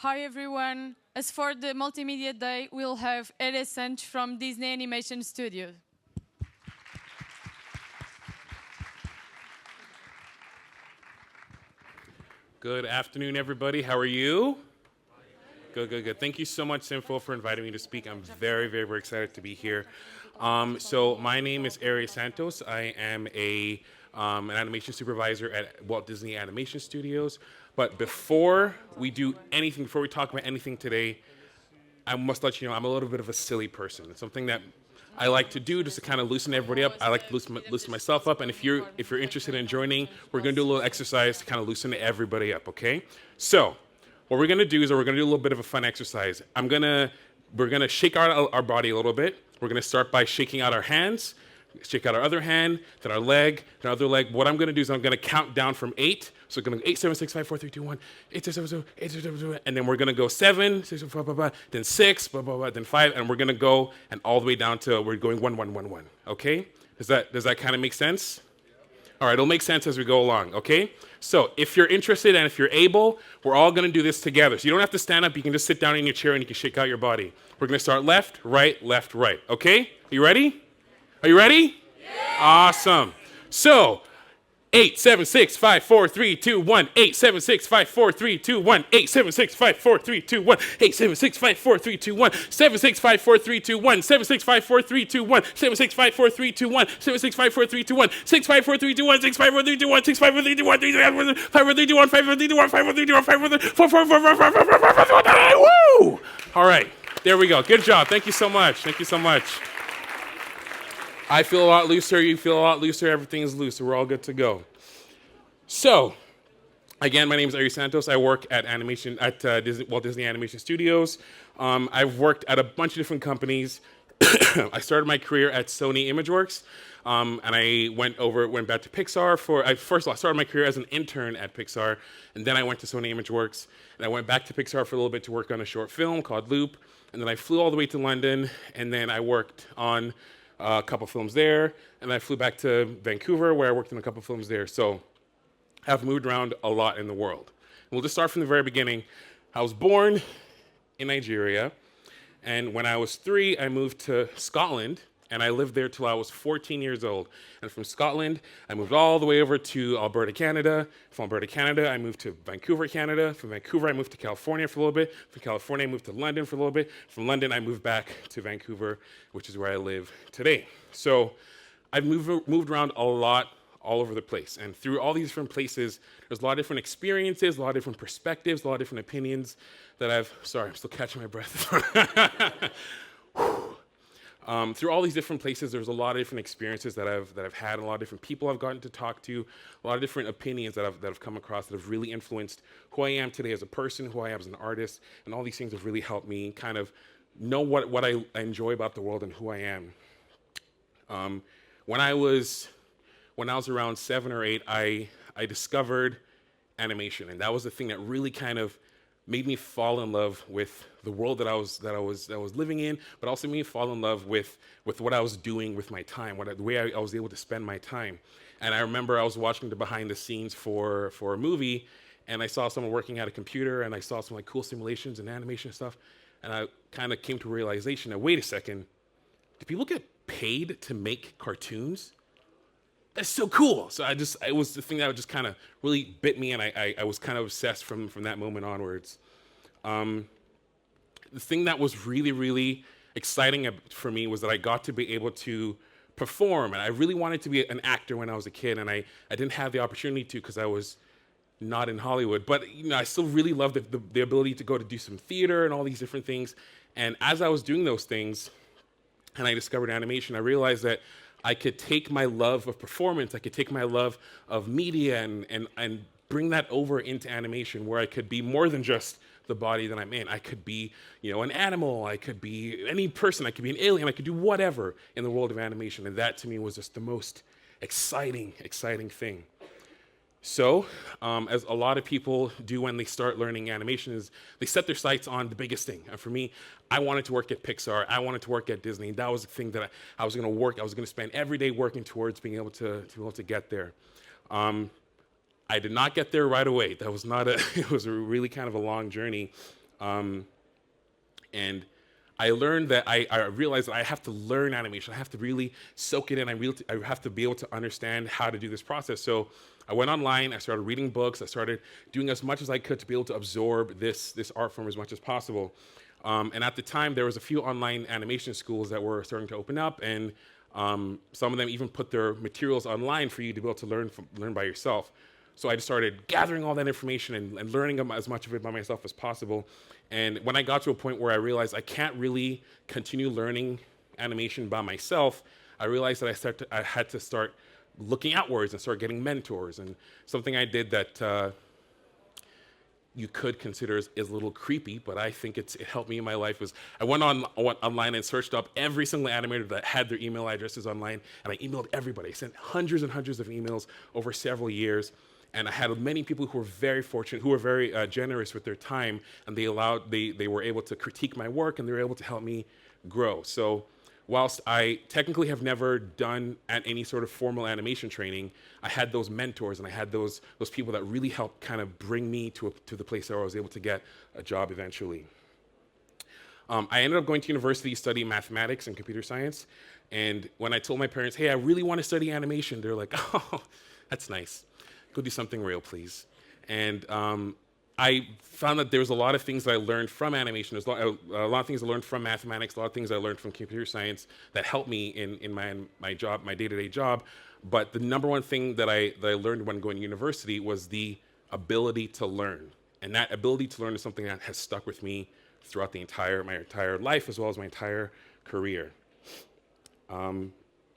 Hi everyone. As for the Multimedia Day, we'll have Ere Santos from Disney Animation Studio. Good afternoon, everybody. How are you? Good, good, good. Thank you so much, SINFO, for inviting me to speak. I'm very, very, very excited to be here. So my name is Ere Santos. I am an animation supervisor at Walt Disney Animation Studios. But before we do anything, before we talk about anything today, I must let you know I'm a little bit of a silly person. It's something that I like to do just to kind of loosen everybody up. I like to loosen myself up. And if you're interested in joining, we're going to do a little exercise to kind of loosen everybody up. Okay? So what we're going to do is we're going to do a little bit of a fun exercise. We're gonna shake our body a little bit. We're going to start by shaking out our hands, shake out our other hand, then our leg, then our other leg. What I'm going to do is I'm going to count down from 8. So we're going to go 8, 7, 6, 5, 4, 3, 2, 1, 8, 7, 7, 8, 7, 7, and then we're going to go 7, 6, 5, blah, blah, then 6, blah, blah, blah, then 5, and we're going to go and all the way down to we're going 1, 1, 1, 1. Okay? Does that kind of make sense? All right, it'll make sense as we go along, okay? So if you're interested and if you're able, we're all going to do this together. So you don't have to stand up. You can just sit down in your chair and you can shake out your body. We're going to start left, right, okay? Are you ready? Are you ready? Yeah. Awesome. So 8, 7, 6, 5, 4, 3, 2, 1. 8, 7, 6, 5, 4, 3, 2, 1. 8, 7, 6, 5, 4, 3, 2, 1. 8, 7, 6, 5, 4, 3, 2, 1. 7, 6, 5, 4, 3, 2, 1. 7, 6, 5, 4, 3, 2, 1. 7, 6, 5, 4, 3, 2, 1. 7, 6, 5, 4, 3, 2, 1. 6, 5, 4, 3, 2, 1. 6, 5, 4, 3, 2, 1. 6, 5, 4, 3, 2, 1. 3, 5, 4, 3, 2, 1. 5, 4, 3, 2, 1. 5, 4, 3, 2, 1. 5, 4, 3, 4, 4, 4, 4, 4, 4, 4, 4, 4, 4, woo! All right. There we go. Good job. Thank you so much. Thank you so much. I feel a lot looser. You feel a lot looser. Everything is loose. We're all good to go. So, again, my name is Ere Santos. I work at Walt Disney Animation Studios. I've worked at a bunch of different companies. I started my career at Sony ImageWorks, and I went back to Pixar first of all, I started my career as an intern at Pixar, and then I went to Sony ImageWorks, and I went back to Pixar for a little bit to work on a short film called Loop, and then I flew all the way to London, and then I worked on a couple films there, and I flew back to Vancouver where I worked on a couple films there. So I've moved around a lot in the world. We'll just start from the very beginning. I was born in Nigeria, and when I was 3, I moved to Scotland, and I lived there till I was 14 years old. And from Scotland, I moved all the way over to Alberta, Canada. From Alberta, Canada, I moved to Vancouver, Canada. From Vancouver, I moved to California for a little bit. From California, I moved to London for a little bit. From London, I moved back to Vancouver, which is where I live today. So I've moved around a lot, all over the place. And through all these different places, there's a lot of different experiences, a lot of different perspectives, a lot of different opinions that I'm still catching my breath. Through all these different places, there's a lot of different experiences that I've had, a lot of different people I've gotten to talk to, a lot of different opinions that have come across that have really influenced who I am today as a person, who I am as an artist, and all these things have really helped me kind of know what I enjoy about the world and who I am. When I was around 7 or 8, I discovered animation, and that was the thing that really kind of made me fall in love with the world that I was living in, but also made me fall in love with what I was doing with my time, the way I was able to spend my time. And I remember I was watching the behind the scenes for a movie, and I saw someone working at a computer, and I saw some like cool simulations and animation stuff, and I kind of came to a realization that, wait a second, do people get paid to make cartoons? That's so cool. So it was the thing that just kind of really bit me, and I was kind of obsessed from that moment onwards. The thing that was really, really exciting for me was that I got to be able to perform, and I really wanted to be an actor when I was a kid, and I didn't have the opportunity to because I was not in Hollywood. But I still really loved the ability to go to do some theater and all these different things. And as I was doing those things, and I discovered animation, I realized that I could take my love of performance, I could take my love of media and bring that over into animation where I could be more than just the body that I'm in. I could be, an animal, I could be any person, I could be an alien, I could do whatever in the world of animation. And that to me was just the most exciting thing. So, as a lot of people do when they start learning animation, is they set their sights on the biggest thing. And for me, I wanted to work at Pixar. I wanted to work at Disney. That was the thing that I was going to work. I was going to spend every day working towards being able to get there. I did not get there right away. That was not it was a really kind of a long journey. And I learned that I realized that I have to learn animation. I have to really soak it in. I have to be able to understand how to do this process. So I went online. I started reading books. I started doing as much as I could to be able to absorb this art form as much as possible. And at the time, there was a few online animation schools that were starting to open up, and some of them even put their materials online for you to be able to learn by yourself. So I just started gathering all that information and learning as much of it by myself as possible. And when I got to a point where I realized I can't really continue learning animation by myself, I realized that I had to start looking outwards and start getting mentors. And something I did that you could consider is a little creepy, but I think it helped me in my life, was I went online and searched up every single animator that had their email addresses online, and I emailed everybody. I sent hundreds and hundreds of emails over several years. And I had many people who were very fortunate, who were very generous with their time, and they were able to critique my work, and they were able to help me grow. So whilst I technically have never done any sort of formal animation training, I had those mentors, and I had those people that really helped kind of bring me to the place where I was able to get a job eventually. I ended up going to university to study mathematics and computer science. And when I told my parents, hey, I really want to study animation, they're like, oh, that's nice. Go do something real, please. And I found that there was a lot of things that I learned from animation. There's a lot of things I learned from mathematics, a lot of things I learned from computer science that helped me in my job, my day-to-day job. But the number one thing that I learned when going to university was the ability to learn. And that ability to learn is something that has stuck with me throughout my entire life, as well as my entire career.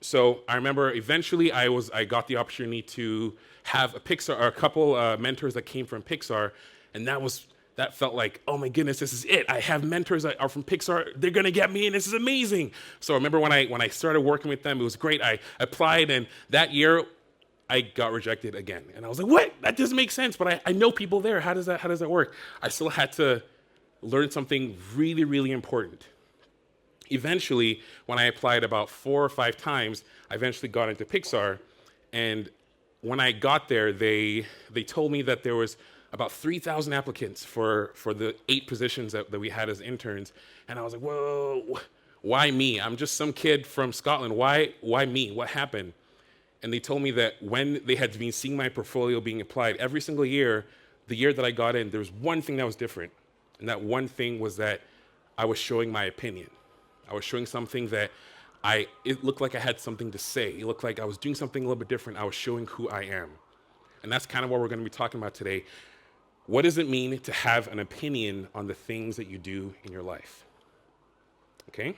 So I remember eventually I got the opportunity to have a couple mentors that came from Pixar, and that felt like, oh my goodness, this is it. I have mentors that are from Pixar. They're gonna get me, and this is amazing. So I remember when I started working with them, it was great. I applied, and that year I got rejected again, and I was like, what? That doesn't make sense. But I know people there. How does that work? I still had to learn something really, really important. Eventually, when I applied about 4 or 5 times, I eventually got into Pixar. And when I got there, they told me that there was about 3,000 applicants for the 8 positions that we had as interns. And I was like, whoa, why me? I'm just some kid from Scotland. Why me? What happened? And they told me that when they had been seeing my portfolio being applied every single year, the year that I got in, there was one thing that was different. And that one thing was that I was showing my opinion. I was showing something that it looked like I had something to say. It looked like I was doing something a little bit different. I was showing who I am. And that's kind of what we're going to be talking about today. What does it mean to have an opinion on the things that you do in your life? Okay?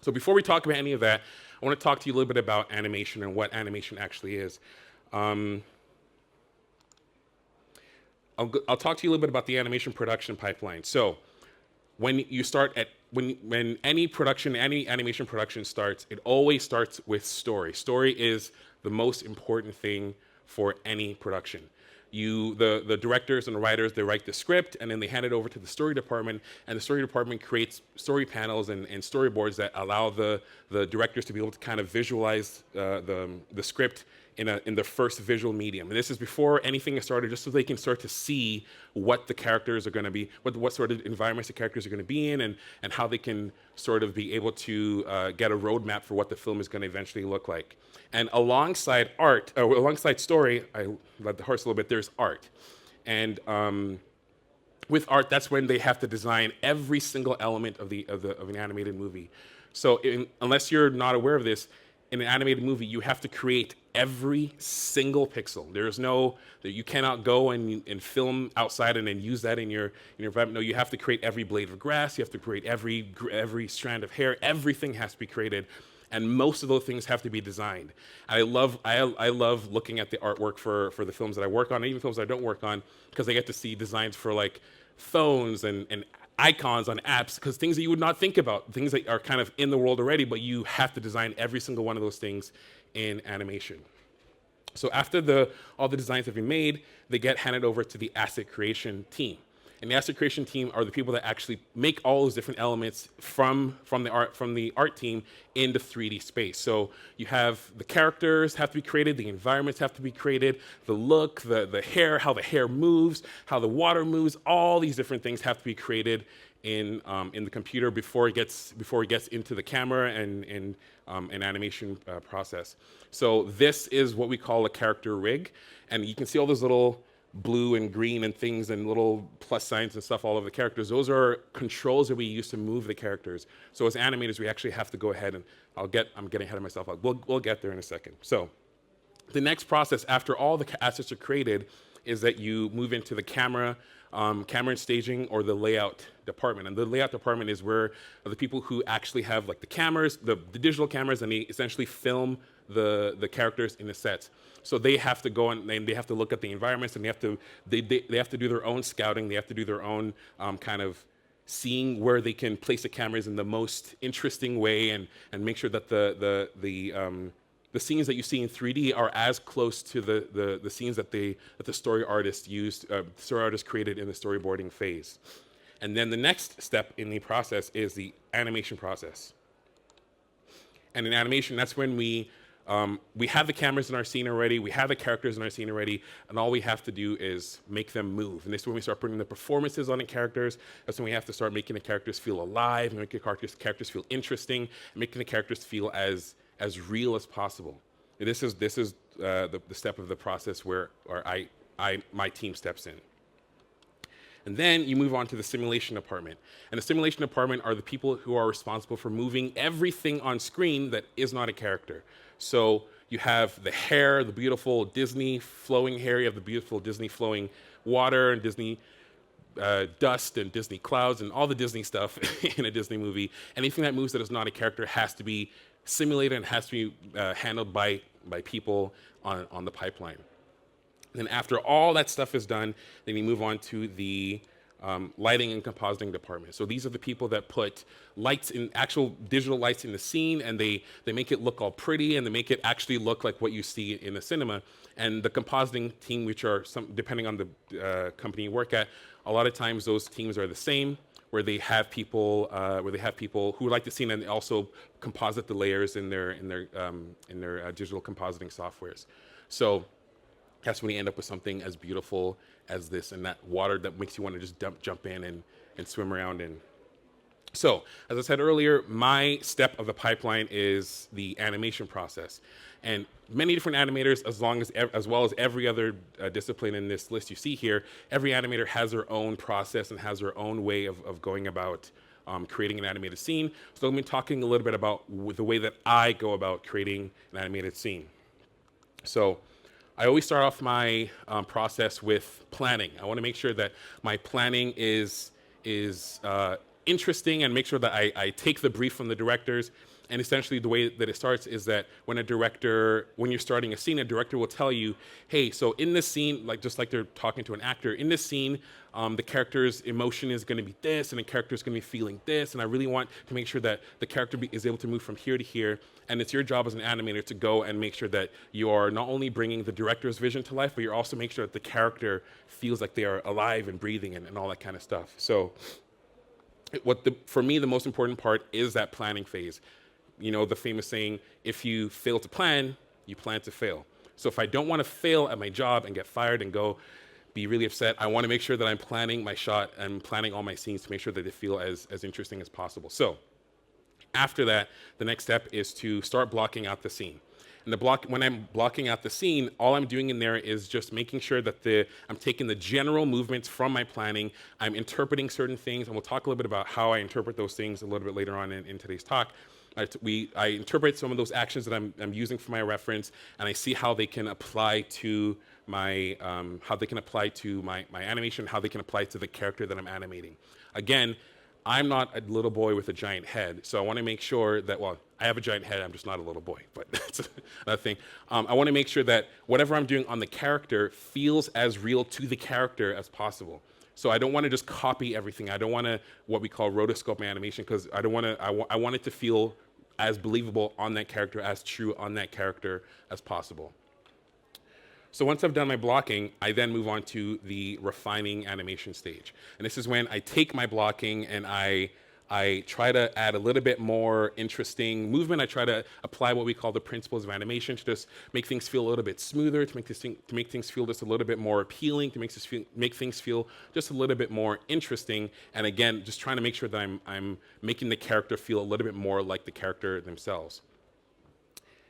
So before we talk about any of that, I want to talk to you a little bit about animation and what animation actually is. I'll talk to you a little bit about the animation production pipeline. So when any animation production starts, it always starts with story. Story is the most important thing for any production. The directors and the writers, they write the script, and then they hand it over to the story department, and the story department creates story panels and storyboards that allow the directors to be able to kind of visualize the script in the first visual medium. And this is before anything is started, just so they can start to see what the characters are going to be, what sort of environments the characters are going to be in, and how they can sort of be able to get a roadmap for what the film is going to eventually look like. And alongside story, I led the horse a little bit, there's art. And with art, that's when they have to design every single element of an animated movie. So unless you're not aware of this, in an animated movie, you have to create every single pixel. You cannot go and film outside and then use that in your environment. No, you have to create every blade of grass. You have to create every strand of hair. Everything has to be created, and most of those things have to be designed. And I love looking at the artwork for the films that I work on, and even films that I don't work on, because I get to see designs for like phones and icons on apps, because things that you would not think about, things that are kind of in the world already, but you have to design every single one of those things in animation. So after all the designs have been made, they get handed over to the asset creation team. And the asset creation team are the people that actually make all those different elements from the art team in the 3D space. So you have the characters have to be created, the environments have to be created, the look, the hair, how the hair moves, how the water moves, all these different things have to be created in the computer before it gets into the camera and an animation process. So this is what we call a character rig, and you can see all those little blue and green and things and little plus signs and stuff all over the characters. Those are controls that we use to move the characters. So as animators, we actually have to go ahead and I'm getting ahead of myself. We'll get there in a second. So the next process after all the assets are created is that you move into the camera and staging, or the layout department. And the layout department is where the people who actually have like the cameras, the digital cameras, and they essentially film the characters in the sets. So they have to go and they have to look at the environments, and they have to do their own scouting. They have to do their own kind of seeing where they can place the cameras in the most interesting way, and make sure that the scenes that you see in 3D are as close to the scenes that the story artist created in the storyboarding phase. And then the next step in the process is the animation process. And in animation, that's when we have the cameras in our scene already, we have the characters in our scene already, and all we have to do is make them move. And this is when we start putting the performances on the characters. That's when we have to start making the characters feel alive, making the characters feel interesting, making the characters feel as real as possible. And this is the step of the process where my team steps in. And then you move on to the simulation department. And the simulation department are the people who are responsible for moving everything on screen that is not a character. So you have the hair, the beautiful Disney flowing hair, you have the beautiful Disney flowing water and Disney dust and Disney clouds and all the Disney stuff in a Disney movie. Anything that moves that is not a character has to be simulated and has to be handled by people on the pipeline. Then after all that stuff is done, then we move on to the lighting and compositing department. So these are the people that put lights in, actual digital lights in the scene, and they make it look all pretty, and they make it actually look like what you see in the cinema. And the compositing team, which are depending on the company you work at, a lot of times those teams are the same, where they have people who like the scene and also composite the layers in their digital compositing softwares. So that's when you end up with something as beautiful as this, and that water that makes you want to just jump in and swim around in. So, as I said earlier, my step of the pipeline is the animation process. And many different animators, as well as every other discipline in this list you see here, every animator has their own process and has their own way of going about creating an animated scene. So I'm going to be talking a little bit about the way that I go about creating an animated scene. So I always start off my process with planning. I want to make sure that my planning is interesting, and make sure that I take the brief from the directors. And essentially the way that it starts is that when you're starting a scene, a director will tell you, hey, so in this scene, just like they're talking to an actor, in this scene, the character's emotion is going to be this, and the character's going to be feeling this, and I really want to make sure that the character is able to move from here to here. And it's your job as an animator to go and make sure that you are not only bringing the director's vision to life, but you're also making sure that the character feels like they are alive and breathing and all that kind of stuff. So for me, the most important part is that planning phase. You know, the famous saying, if you fail to plan, you plan to fail. So if I don't want to fail at my job and get fired and go be really upset, I want to make sure that I'm planning my shot and planning all my scenes to make sure that they feel as interesting as possible. So after that, the next step is to start blocking out the scene. And when I'm blocking out the scene, all I'm doing in there is just making sure that I'm taking the general movements from my planning, I'm interpreting certain things, and we'll talk a little bit about how I interpret those things a little bit later on in today's talk. I interpret some of those actions that I'm using for my reference, and I see how they can apply to my animation, how they can apply to the character that I'm animating. Again, I'm not a little boy with a giant head, so I want to make sure that, well, I have a giant head, I'm just not a little boy, but that's another thing. I want to make sure that whatever I'm doing on the character feels as real to the character as possible. So I don't want to just copy everything. I don't want to what we call rotoscope my animation, because I don't want to. I want it to feel as believable on that character, as true on that character as possible. So once I've done my blocking, I then move on to the refining animation stage. And this is when I take my blocking and I try to add a little bit more interesting movement. I try to apply what we call the principles of animation to just make things feel a little bit smoother, to make things feel just a little bit more appealing, to make things feel just a little bit more interesting. And again, just trying to make sure that I'm making the character feel a little bit more like the character themselves.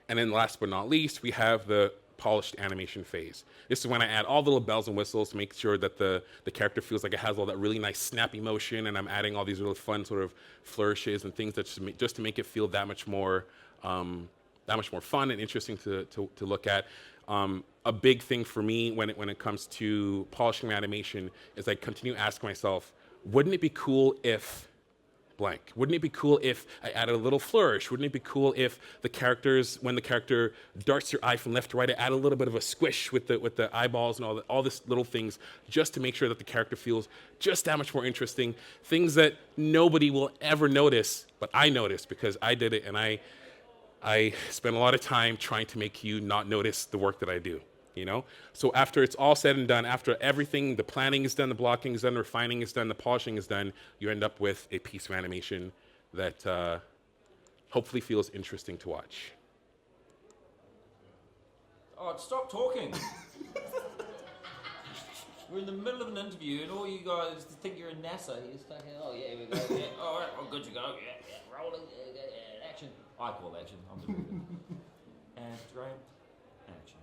And then last but not least, we have the polished animation phase. This is when I add all the little bells and whistles to make sure that the character feels like it has all that really nice snappy motion, and I'm adding all these really fun sort of flourishes and things that just to make it feel that much more fun and interesting to look at. A big thing for me when it comes to polishing my animation is I continue to ask myself, wouldn't it be cool if blank? Wouldn't it be cool if I added a little flourish? Wouldn't it be cool if when the character darts your eye from left to right, I add a little bit of a squish with the eyeballs and all this little things just to make sure that the character feels just that much more interesting. Things that nobody will ever notice, but I noticed because I did it, and I spend a lot of time trying to make you not notice the work that I do. So after it's all said and done, after everything, the planning is done, the blocking is done, the refining is done, the polishing is done, you end up with a piece of animation that hopefully feels interesting to watch. Oh, stop talking. We're in the middle of an interview, and all you guys think you're in NASA. You're stuck in, oh, yeah, we go, yeah, all right, oh, good to go, yeah, rolling, action. I call action, I'm the and right, action.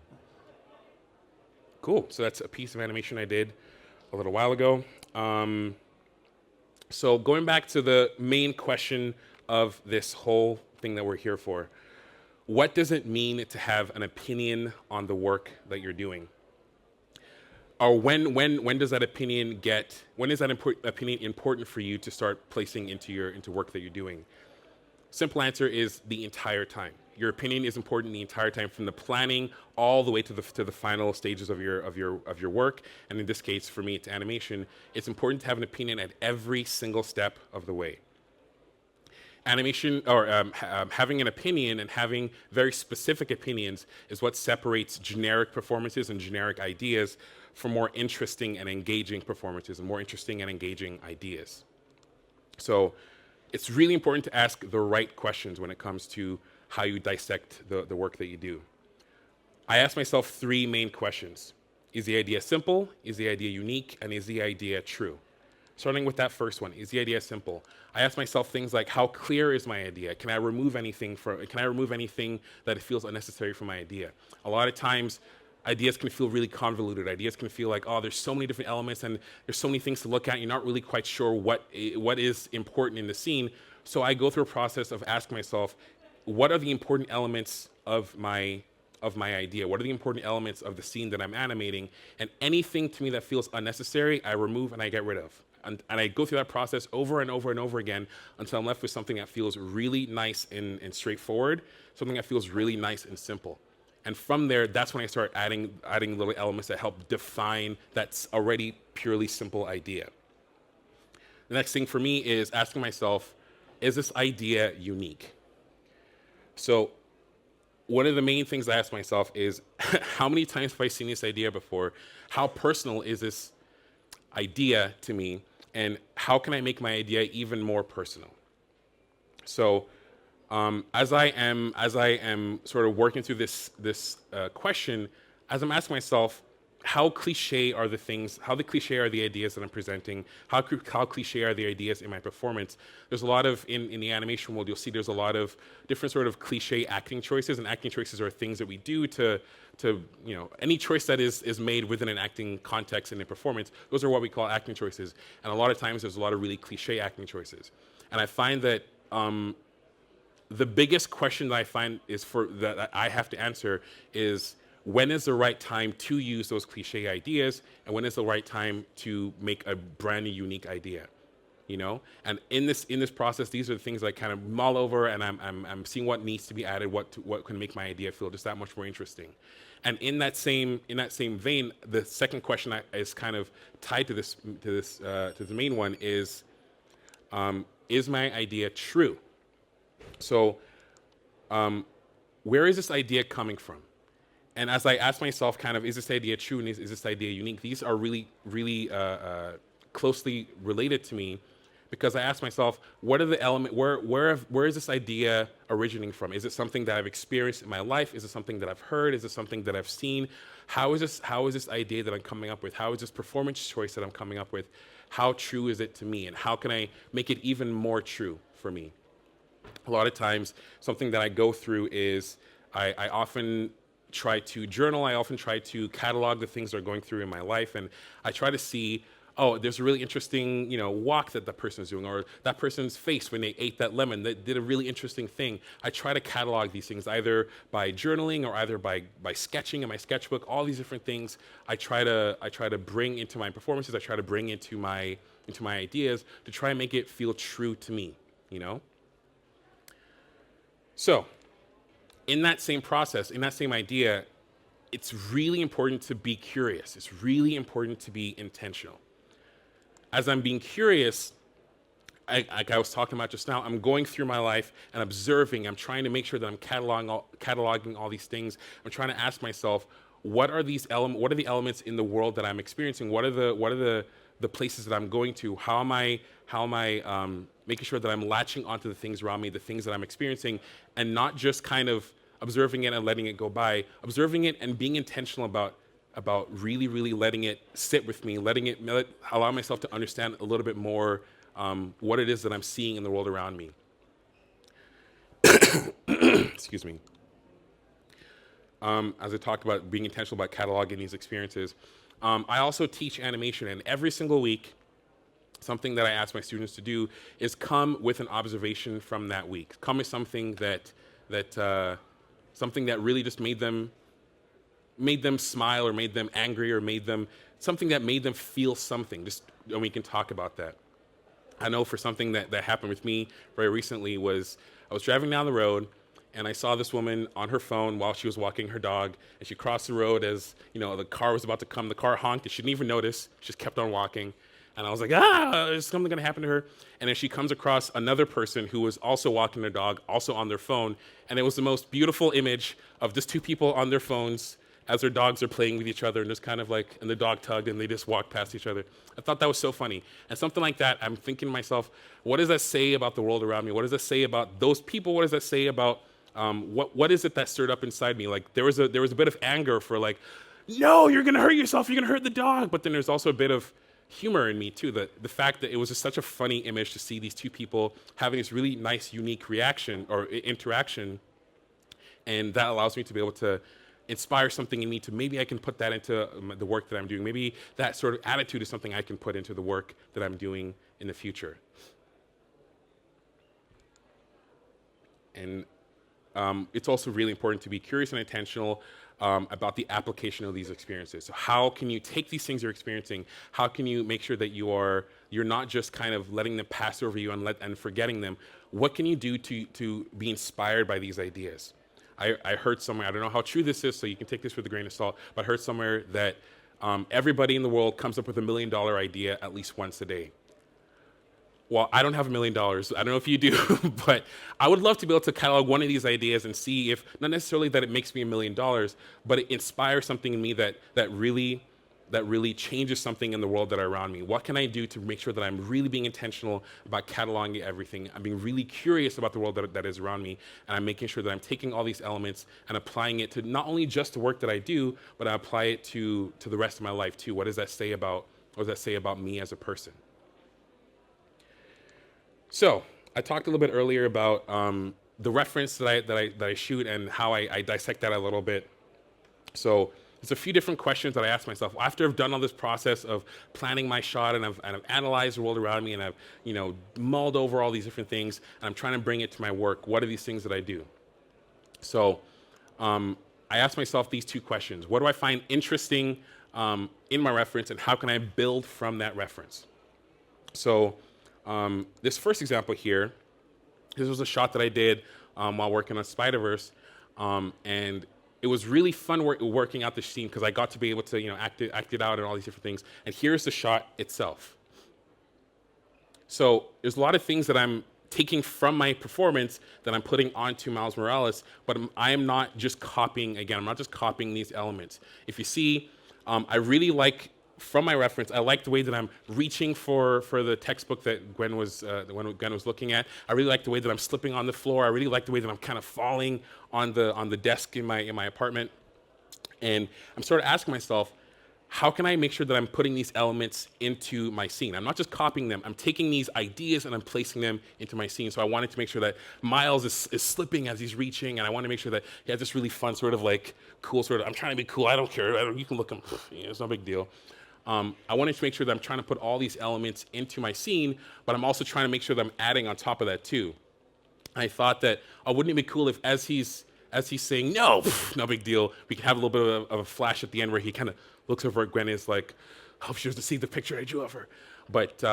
Cool. So that's a piece of animation I did a little while ago. So going back to the main question of this whole thing that we're here for, what does it mean to have an opinion on the work that you're doing? Or when does that opinion opinion important for you to start placing into work that you're doing? Simple answer is the entire time. Your opinion is important the entire time, from the planning all the way to the final stages of your work. And in this case, for me, it's animation. It's important to have an opinion at every single step of the way. Animation, or having an opinion and having very specific opinions, is what separates generic performances and generic ideas from more interesting and engaging performances and more interesting and engaging ideas. So it's really important to ask the right questions when it comes to how you dissect the work that you do. I ask myself three main questions. Is the idea simple? Is the idea unique? And is the idea true? Starting with that first one, is the idea simple? I ask myself things like, how clear is my idea? Can I remove anything that it feels unnecessary from my idea? A lot of times, ideas can feel really convoluted. Ideas can feel like, oh, there's so many different elements and there's so many things to look at. You're not really quite sure what is important in the scene. So I go through a process of asking myself, what are the important elements of my idea? What are the important elements of the scene that I'm animating? And anything to me that feels unnecessary, I remove and I get rid of. And I go through that process over and over and over again until I'm left with something that feels really nice and straightforward, something that feels really nice and simple. And from there, that's when I start adding little elements that help define that already purely simple idea. The next thing for me is asking myself, is this idea unique? So one of the main things I ask myself is, how many times have I seen this idea before? How personal is this idea to me? And how can I make my idea even more personal? So as I am sort of working through this question, as I'm asking myself, how cliche are the things? How cliche are the ideas that I'm presenting? How cliche are the ideas in my performance? There's a lot of in the animation world. You'll see there's a lot of different sort of cliche acting choices, and acting choices are things that we do to any choice that is made within an acting context and a performance. Those are what we call acting choices, and a lot of times there's a lot of really cliche acting choices. And I find that the biggest question that I find that I have to answer is, when is the right time to use those cliche ideas, and when is the right time to make a brand new unique idea? And in this process, these are the things I kind of mull over, and I'm seeing what needs to be added, what can make my idea feel just that much more interesting. And in that same vein, the second question is kind of tied to the main one is my idea true? So where is this idea coming from? And as I ask myself, kind of, is this idea true and is this idea unique? These are really, really closely related to me, because I ask myself, what are the element? Where is this idea originating from? Is it something that I've experienced in my life? Is it something that I've heard? Is it something that I've seen? How is this idea that I'm coming up with? How is this performance choice that I'm coming up with? How true is it to me? And how can I make it even more true for me? A lot of times, something that I go through is I often try to journal. I often try to catalog the things that are going through in my life, and I try to see, oh, there's a really interesting, walk that person is doing, or that person's face when they ate that lemon that did a really interesting thing. I try to catalog these things either by journaling or either by sketching in my sketchbook. All these different things I try to bring into my performances. I try to bring into my ideas to try and make it feel true to me. So, in that same process, in that same idea, it's really important to be curious. It's really important to be intentional. As I'm being curious, like I was talking about just now, I'm going through my life and observing. I'm trying to make sure that I'm cataloging all these things. I'm trying to ask myself, what are the elements in the world that I'm experiencing? What are the places that I'm going to? How am I making sure that I'm latching onto the things around me, the things that I'm experiencing, and not just kind of observing it and letting it go by, observing it and being intentional about really, really letting it sit with me, allow myself to understand a little bit more what it is that I'm seeing in the world around me. Excuse me. As I talked about being intentional about cataloging these experiences, I also teach animation, and every single week, something that I ask my students to do is come with an observation from that week. Come with something that really just made them smile, or made them angry, or something that made them feel something. And we can talk about that. I know for something that happened with me very recently was I was driving down the road and I saw this woman on her phone while she was walking her dog, and she crossed the road as the car was about to come. The car honked and she didn't even notice. She just kept on walking. And I was like, is something going to happen to her? And then she comes across another person who was also walking their dog, also on their phone. And it was the most beautiful image of just two people on their phones as their dogs are playing with each other, and just kind of like, and the dog tugged and they just walked past each other. I thought that was so funny. And something like that, I'm thinking to myself, what does that say about the world around me? What does that say about those people? What does that say about, what is it that stirred up inside me? Like there was a bit of anger for like, no, you're going to hurt yourself. You're going to hurt the dog. But then there's also a bit of humor in me too, the fact that it was just such a funny image to see these two people having this really nice, unique reaction or interaction, and that allows me to be able to inspire something in me to maybe I can put that into the work that I'm doing. Maybe that sort of attitude is something I can put into the work that I'm doing in the future. And it's also really important to be curious and intentional about the application of these experiences. So how can you take these things you're experiencing? How can you make sure that you're not just kind of letting them pass over you and forgetting them? What can you do to be inspired by these ideas? I heard somewhere, I don't know how true this is, so you can take this with a grain of salt, but I heard somewhere that everybody in the world comes up with $1 million idea at least once a day. Well, I don't have $1 million. I don't know if you do, but I would love to be able to catalog one of these ideas and see if, not necessarily that it makes me $1 million, but it inspires something in me that really changes something in the world that are around me. What can I do to make sure that I'm really being intentional about cataloging everything? I'm being really curious about the world that is around me, and I'm making sure that I'm taking all these elements and applying it to not only just the work that I do, but I apply it to the rest of my life too. What does that say about me as a person? So I talked a little bit earlier about the reference that I shoot and how I dissect that a little bit. So there's a few different questions that I ask myself after I've done all this process of planning my shot, and I've analyzed the world around me, and I've mulled over all these different things, and I'm trying to bring it to my work. What are these things that I do? So I ask myself these two questions. What do I find interesting in my reference, and how can I build from that reference? So this first example here, this was a shot that I did while working on Spider-Verse, and it was really fun working out the scene because I got to be able to act it out and all these different things. And here's the shot itself. So there's a lot of things that I'm taking from my performance that I'm putting onto Miles Morales, but I am not just copying, again, I'm not just copying these elements. If you see, I really like, from my reference, I like the way that I'm reaching for the textbook that Gwen was looking at. I really like the way that I'm slipping on the floor. I really like the way that I'm kind of falling on the desk in my apartment. And I'm sort of asking myself, how can I make sure that I'm putting these elements into my scene? I'm not just copying them. I'm taking these ideas and I'm placing them into my scene. So I wanted to make sure that Miles is slipping as he's reaching, and I want to make sure that he has this really fun sort of like cool sort of, I'm trying to be cool, I don't care, you can look him, it's no big deal. I wanted to make sure that I'm trying to put all these elements into my scene, but I'm also trying to make sure that I'm adding on top of that too. I thought that, wouldn't it be cool if as he's saying, no, no big deal, we can have a little bit of a flash at the end where he kind of looks over at Gwen and is like, hope she doesn't see the picture I drew of her. But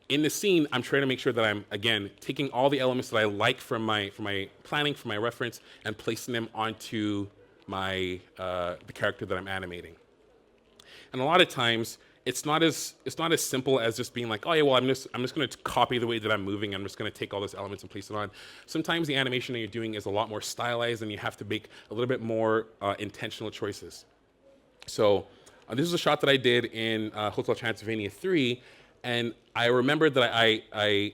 in the scene, I'm trying to make sure that I'm, again, taking all the elements that I like from my planning, from my reference, and placing them onto the character that I'm animating. And a lot of times, it's not as simple as just being like, oh yeah, well I'm just going to copy the way that I'm moving. I'm just going to take all those elements and place it on. Sometimes the animation that you're doing is a lot more stylized, and you have to make a little bit more intentional choices. So this is a shot that I did in Hotel Transylvania 3, and I remembered that I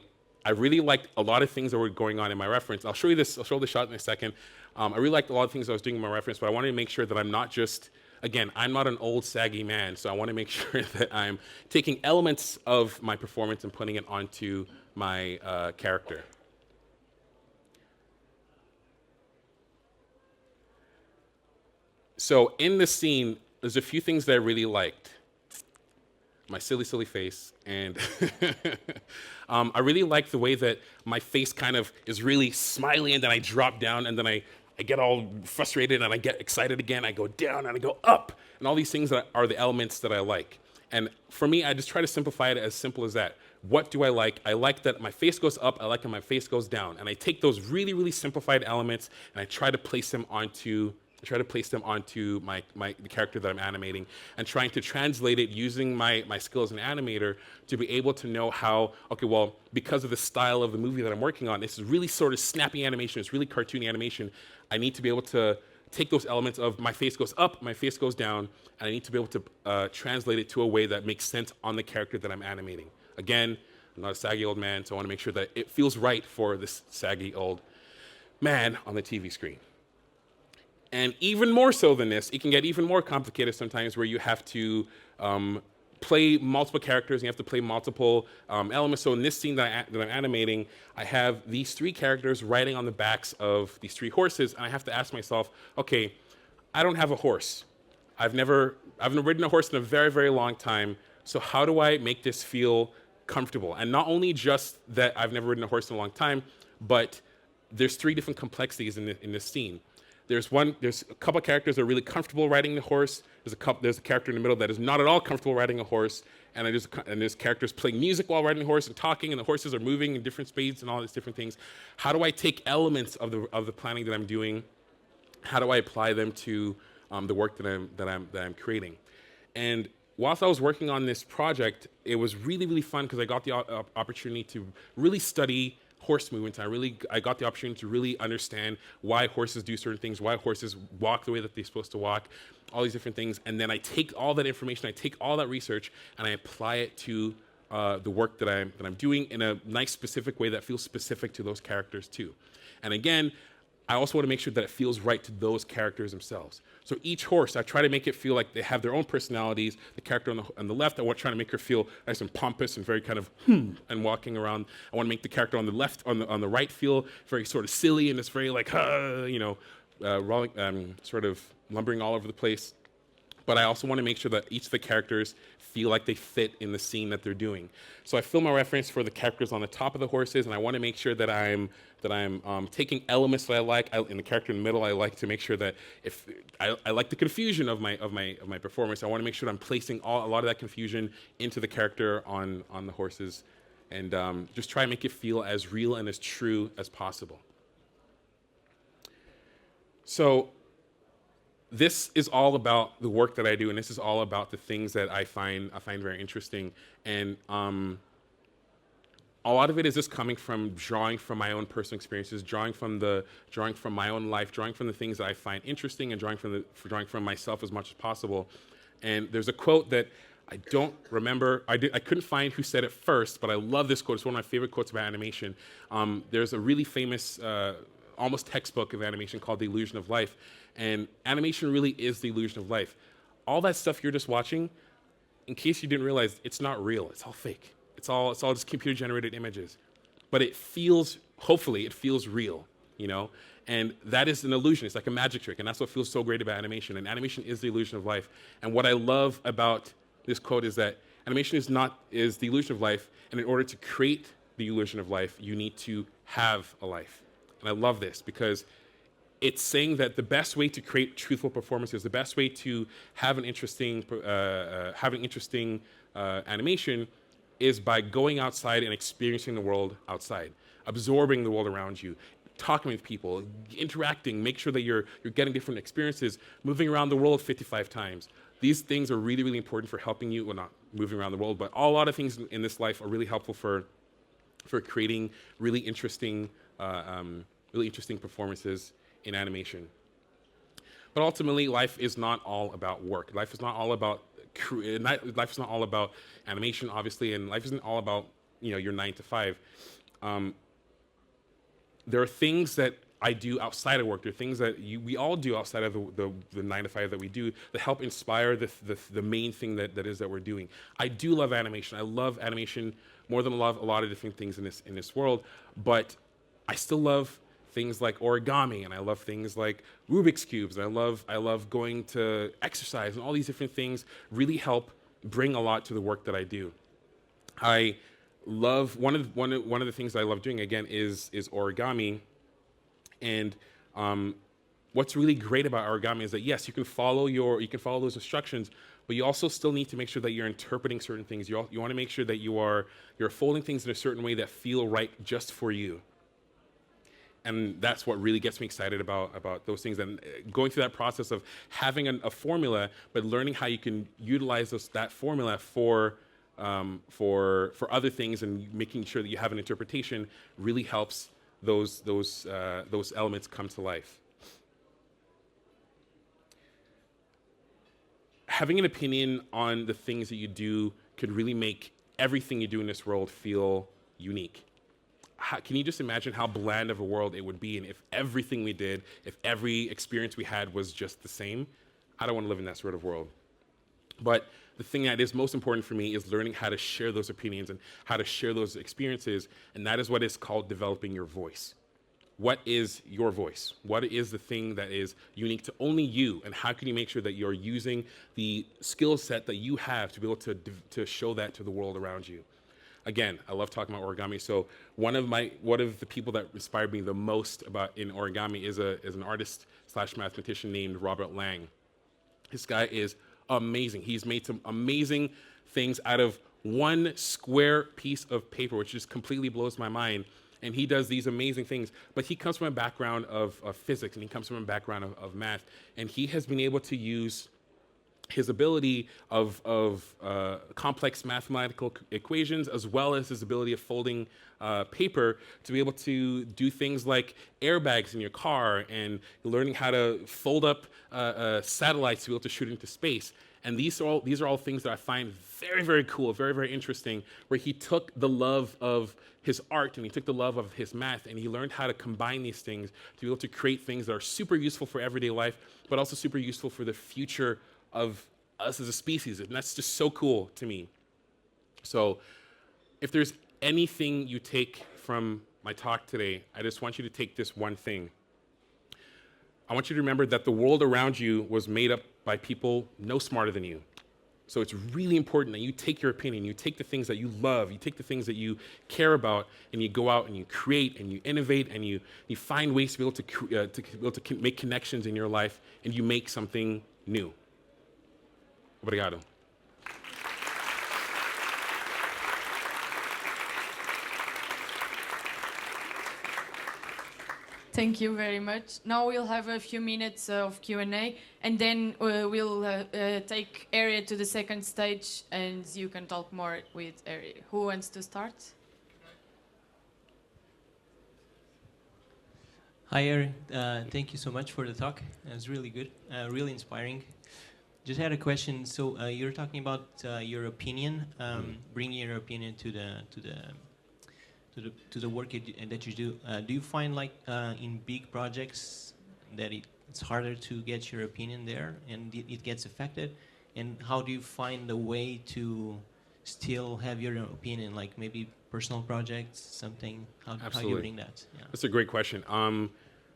really liked a lot of things that were going on in my reference. I'll show the shot in a second. I really liked a lot of things I was doing in my reference, but I wanted to make sure that I'm not just, again, I'm not an old saggy man, so I want to make sure that I'm taking elements of my performance and putting it onto my character. So in this scene, there's a few things that I really liked. My silly, silly face, and I really like the way that my face kind of is really smiley, and then I drop down, and then I get all frustrated, and I get excited again, I go down, and I go up, and all these things are the elements that I like. And for me, I just try to simplify it as simple as that. What do I like? I like that my face goes up, I like that my face goes down, and I take those really, really simplified elements, and I try to place them onto the character that I'm animating, and trying to translate it using my skill as an animator to be able to know how, okay, well, because of the style of the movie that I'm working on, this is really sort of snappy animation, it's really cartoony animation, I need to be able to take those elements of my face goes up, my face goes down, and I need to be able to translate it to a way that makes sense on the character that I'm animating. Again, I'm not a saggy old man, so I want to make sure that it feels right for this saggy old man on the TV screen. And even more so than this, it can get even more complicated sometimes, where you have to play multiple characters, and you have to play multiple elements. So in this scene that I'm animating, I have these three characters riding on the backs of these three horses, and I have to ask myself, okay, I don't have a horse. I've never ridden a horse in a very, very long time, so how do I make this feel comfortable? And not only just that I've never ridden a horse in a long time, but there's three different complexities in this scene. There's a couple of characters that are really comfortable riding the horse. There's a character in the middle that is not at all comfortable riding a horse, and there's characters playing music while riding the horse and talking, and the horses are moving in different speeds and all these different things. How do I take elements of the planning that I'm doing? How do I apply them to the work that I'm creating? And whilst I was working on this project, it was really, really fun because I got the opportunity to really study horse movements. I got the opportunity to really understand why horses do certain things, why horses walk the way that they're supposed to walk, all these different things. And then I take all that information, I take all that research, and I apply it to the work that I'm doing in a nice, specific way that feels specific to those characters too. And again, I also want to make sure that it feels right to those characters themselves. So each horse, I try to make it feel like they have their own personalities. The character on the left, I want to try to make her feel nice and pompous and very kind of and walking around. I want to make the character on the left, on the right, feel very sort of silly and it's very like, rolling, sort of lumbering all over the place. But I also want to make sure that each of the characters feel like they fit in the scene that they're doing. So I film a reference for the characters on the top of the horses, and I want to make sure that I'm taking elements that I like. In the character in the middle, I like to make sure that if I like the confusion of my performance, I want to make sure that I'm placing a lot of that confusion into the character on the horses, and just try and make it feel as real and as true as possible. So this is all about the work that I do, and this is all about the things that I find very interesting. And a lot of it is just coming from drawing from my own personal experiences, drawing from my own life, drawing from the things that I find interesting, and drawing from myself as much as possible. And there's a quote that I don't remember. I couldn't find who said it first, but I love this quote. It's one of my favorite quotes about animation. There's a really famous, almost textbook of animation called The Illusion of Life. And animation really is the illusion of life. All that stuff you're just watching, in case you didn't realize, it's not real. It's all fake. It's all just computer-generated images. But it feels, hopefully, it feels real, you know? And that is an illusion. It's like a magic trick. And that's what feels so great about animation. And animation is the illusion of life. And what I love about this quote is that animation is the illusion of life. And in order to create the illusion of life, you need to have a life. And I love this because it's saying that the best way to create truthful performances, the best way to have an interesting animation is by going outside and experiencing the world outside, absorbing the world around you, talking with people, interacting, make sure that you're getting different experiences, moving around the world 55 times. These things are really, really important for helping you, well, not moving around the world, but a lot of things in this life are really helpful for creating really interesting performances in animation. But ultimately, life is not all about work. Life is not all about animation, obviously, and life isn't all about, you know, your 9 to 5. There are things that I do outside of work. There are things that we all do outside of the 9 to 5 that we do that help inspire the main thing that we're doing. I do love animation. I love animation more than I love a lot of different things in this world, but I still love things like origami, and I love things like Rubik's Cubes, and I love going to exercise, and all these different things really help bring a lot to the work that I do. I love one of the things I love doing again is origami, and what's really great about origami is that yes, you can follow those instructions, but you also still need to make sure that you're interpreting certain things. You want to make sure that you're folding things in a certain way that feel right just for you. And that's what really gets me excited about those things. And going through that process of having a formula, but learning how you can utilize that formula for other things and making sure that you have an interpretation really helps those elements come to life. Having an opinion on the things that you do could really make everything you do in this world feel unique. Can you just imagine how bland of a world it would be, and if everything we did, if every experience we had was just the same? I don't want to live in that sort of world. But the thing that is most important for me is learning how to share those opinions and how to share those experiences, and that is what is called developing your voice. What is your voice? What is the thing that is unique to only you, and how can you make sure that you're using the skill set that you have to be able to show that to the world around you? Again, I love talking about origami. So one of the people that inspired me the most in origami is an artist / mathematician named Robert Lang. This guy is amazing. He's made some amazing things out of one square piece of paper, which just completely blows my mind. And he does these amazing things. But he comes from a background of physics, and he comes from a background of math. And he has been able to use his ability of complex mathematical equations, as well as his ability of folding paper, to be able to do things like airbags in your car and learning how to fold up satellites to be able to shoot into space. And these are all things that I find very, very cool, very, very interesting, where he took the love of his art and he took the love of his math, and he learned how to combine these things to be able to create things that are super useful for everyday life, but also super useful for the future of us as a species. And that's just so cool to me. So if there's anything you take from my talk today, I just want you to take this one thing. I want you to remember that the world around you was made up by people no smarter than you. So it's really important that you take your opinion, you take the things that you love, you take the things that you care about, and you go out and you create and you innovate and you find ways to be able to make connections in your life, and you make something new. Obrigado. Thank you very much. Now we'll have a few minutes of Q&A, and then we'll take Ere to the second stage, and you can talk more with Ere. Who wants to start? Hi, Aaron. Thank you so much for the talk. It was really good, really inspiring. Just had a question. So you're talking about your opinion, bringing your opinion to the work that you do. Do you find like in big projects that it's harder to get your opinion there and it gets affected? And how do you find a way to still have your opinion, like maybe personal projects, something? How do you Absolutely. bring that? Yeah. That's a great question.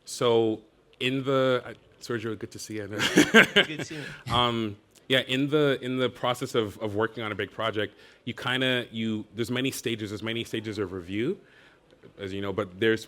So in the Sergio, good to see you. Good seeing you. Yeah, in the process of working on a big project, there's many stages. There's many stages of review, as you know. But there's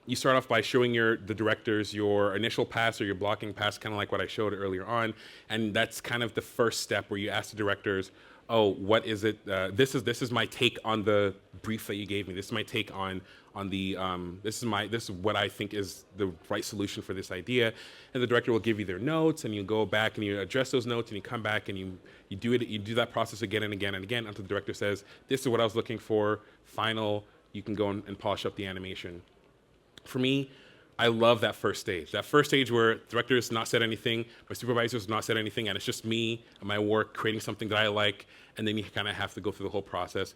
you start off by showing the directors your initial pass or your blocking pass, kind of like what I showed earlier on, and that's kind of the first step where you ask the directors, oh, what is it? This is my take on the brief that you gave me. This is my take on the this is what I think is the right solution for this idea. And the director will give you their notes, and you go back and you address those notes, and you come back and you do that process again and again and again until the director says, this is what I was looking for. Final, you can go and polish up the animation. For me, I love that first stage. That first stage where the director has not said anything, my supervisor has not said anything, and it's just me and my work creating something that I like, and then you kind of have to go through the whole process.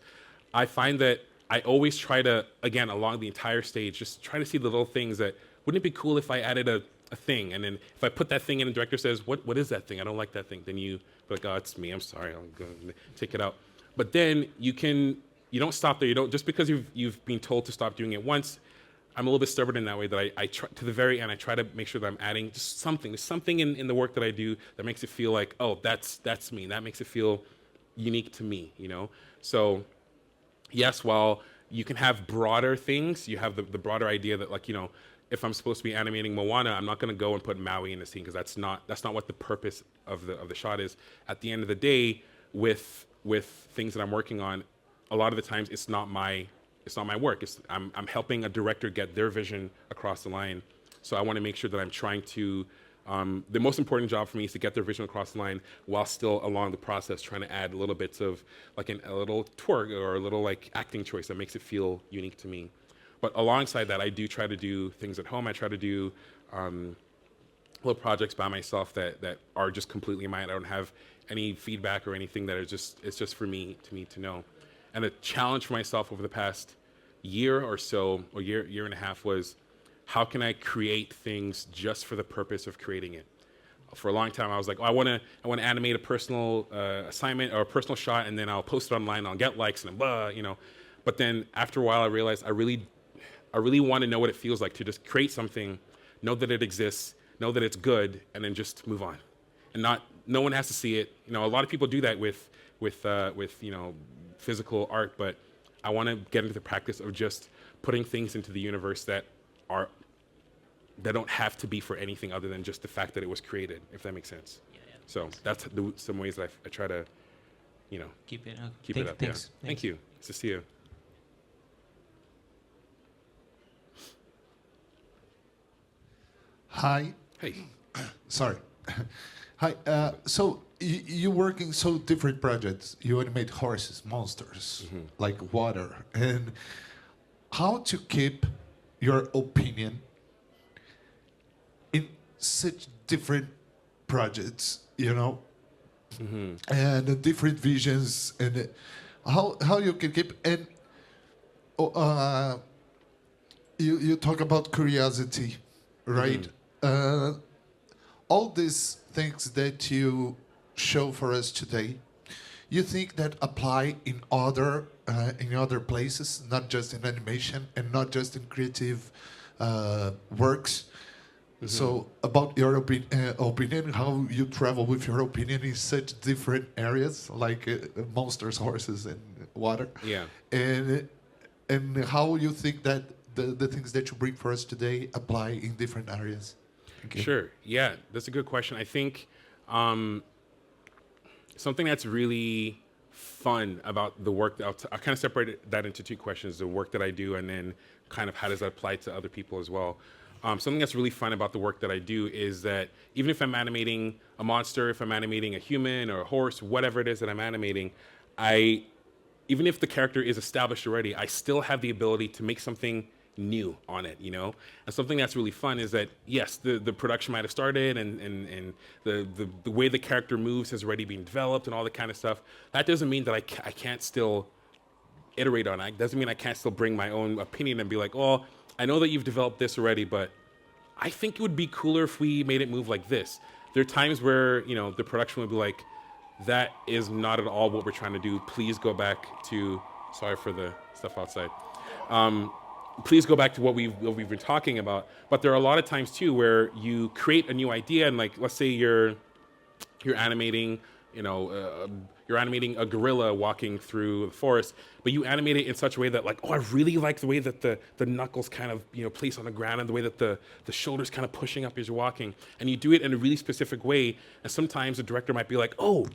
I find that I always try to, again, along the entire stage, just try to see the little things that, wouldn't it be cool if I added a thing? And then if I put that thing in, the director says, what is that thing? I don't like that thing. Then you be like, oh, it's me. I'm sorry. I'll go and take it out. But then you don't stop there. You don't, just because you've been told to stop doing it once. I'm a little bit stubborn in that way that I try, to the very end, I try to make sure that I'm adding just something. There's something in the work that I do that makes it feel like, oh, that's me. That makes it feel unique to me, you know? So yes, while you can have broader things, you have the broader idea that, like, you know, if I'm supposed to be animating Moana, I'm not going to go and put Maui in the scene because that's not what the purpose of the shot is. At the end of the day, with things that I'm working on, a lot of the times it's not my work. I'm helping a director get their vision across the line. So I want to make sure that I'm trying to, the most important job for me is to get their vision across the line while still along the process trying to add little bits of like a little twerk or a little like acting choice that makes it feel unique to me. But alongside that, I do try to do things at home. I try to do little projects by myself that are just completely mine. I don't have any feedback or anything that it's just for me to know. And the challenge for myself over the past year or so, or year and a half, was how can I create things just for the purpose of creating it? For a long time, I was like, oh, I want to animate a personal assignment or a personal shot, and then I'll post it online. I'll get likes and blah, you know. But then after a while, I realized I really want to know what it feels like to just create something, know that it exists, know that it's good, and then just move on. And no one has to see it. You know, a lot of people do that with you know, physical art, but I want to get into the practice of just putting things into the universe that don't have to be for anything other than just the fact that it was created, if that makes sense. Yeah. So that's some ways that I try to, you know, Keep it up. Keep it up. Thanks. Yeah. Thank you. Nice to see you. Hi. Hey. Sorry. Hi. So you work in so different projects. You animate horses, monsters, like water, and how to keep your opinion in such different projects, you know, and different visions, and how you can keep and you talk about curiosity, right? All these things that you show for us today, you think that apply in other places, not just in animation and not just in creative works. So about your opinion, how you travel with your opinion in such different areas, like monsters, horses, and water. Yeah. And how you think that the things that you bring for us today apply in different areas. Okay. Sure. Yeah, that's a good question. I think something that's really fun about the work that I kind of separated that into two questions: the work that I do, and then kind of how does that apply to other people as well. Something that's really fun about the work that I do is that even if I'm animating a monster, if I'm animating a human or a horse, whatever it is that I'm animating, even if the character is established already, I still have the ability to make something new on it, you know? And something that's really fun is that, yes, the production might have started and the way the character moves has already been developed and all that kind of stuff. That doesn't mean that I can't still iterate on it. It doesn't mean I can't still bring my own opinion and be like, oh, I know that you've developed this already, but I think it would be cooler if we made it move like this. There are times where, you know, the production would be like, that is not at all what we're trying to do. Please go back to, sorry for the stuff outside. Please go back to what we've been talking about. But there are a lot of times too where you create a new idea and like, let's say you're animating, you know, you're animating a gorilla walking through the forest, but you animate it in such a way that like, oh, I really like the way that the knuckles kind of, you know, place on the ground and the way that the shoulders kind of pushing up as you're walking. And you do it in a really specific way. And sometimes the director might be like, oh,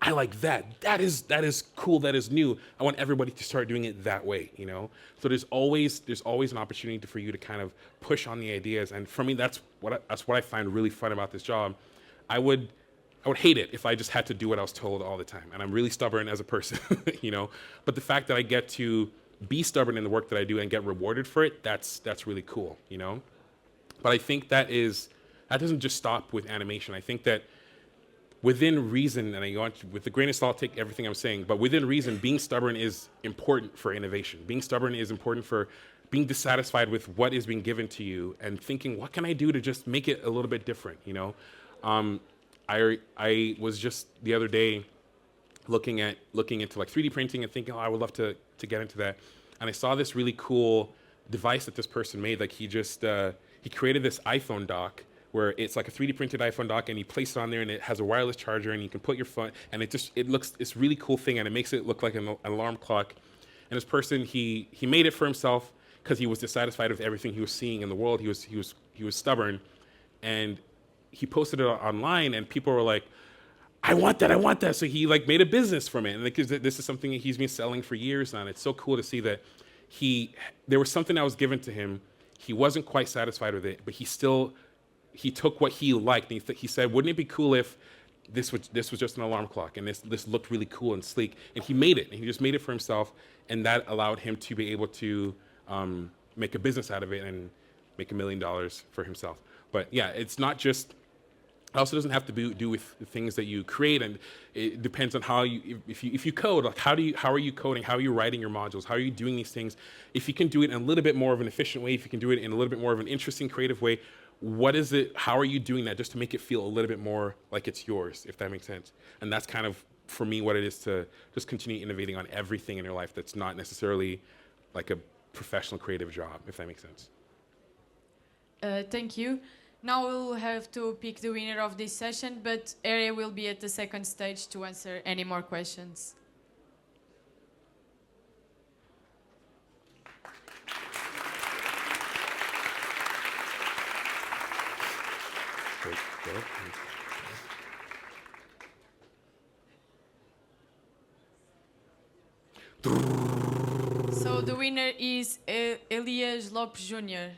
I like that. That is cool. That is new. I want everybody to start doing it that way, you know? So there's always an opportunity for you to kind of push on the ideas. And for me, that's what I find really fun about this job. I would hate it if I just had to do what I was told all the time. And I'm really stubborn as a person, you know? But the fact that I get to be stubborn in the work that I do and get rewarded for it, that's really cool, you know? But I think that doesn't just stop with animation. I think that within reason, and I want with a grain of salt, take everything I'm saying, but within reason, being stubborn is important for innovation. Being stubborn is important for being dissatisfied with what is being given to you and thinking, what can I do to just make it a little bit different, you know? I was just the other day looking into like 3D printing and thinking, oh, I would love to get into that. And I saw this really cool device that this person made. Like he created this iPhone dock where it's like a 3D printed iPhone dock and you place it on there and it has a wireless charger and you can put your phone and it's really cool thing and it makes it look like an alarm clock. And this person, he made it for himself because he was dissatisfied with everything he was seeing in the world. He was stubborn, and he posted it online and people were like, I want that. So he like made a business from it. And because this is something that he's been selling for years now. And it's so cool to see that there was something that was given to him. He wasn't quite satisfied with it, but he took what he liked and he said, wouldn't it be cool if this was just an alarm clock and this looked really cool and sleek? And he made it, and he just made it for himself, and that allowed him to be able to make a business out of it and make $1 million for himself. But yeah, it's not just. It also doesn't have to do with the things that you create, and it depends on how if you code, like how are you coding, how are you writing your modules, how are you doing these things? If you can do it in a little bit more of an efficient way, if you can do it in a little bit more of an interesting, creative way, what is it? How are you doing that just to make it feel a little bit more like it's yours, if that makes sense? And that's kind of for me what it is to just continue innovating on everything in your life that's not necessarily like a professional creative job, if that makes sense. Thank you. Now we'll have to pick the winner of this session, but Ere will be at the second stage to answer any more questions. So the winner is Elias Lopes Jr.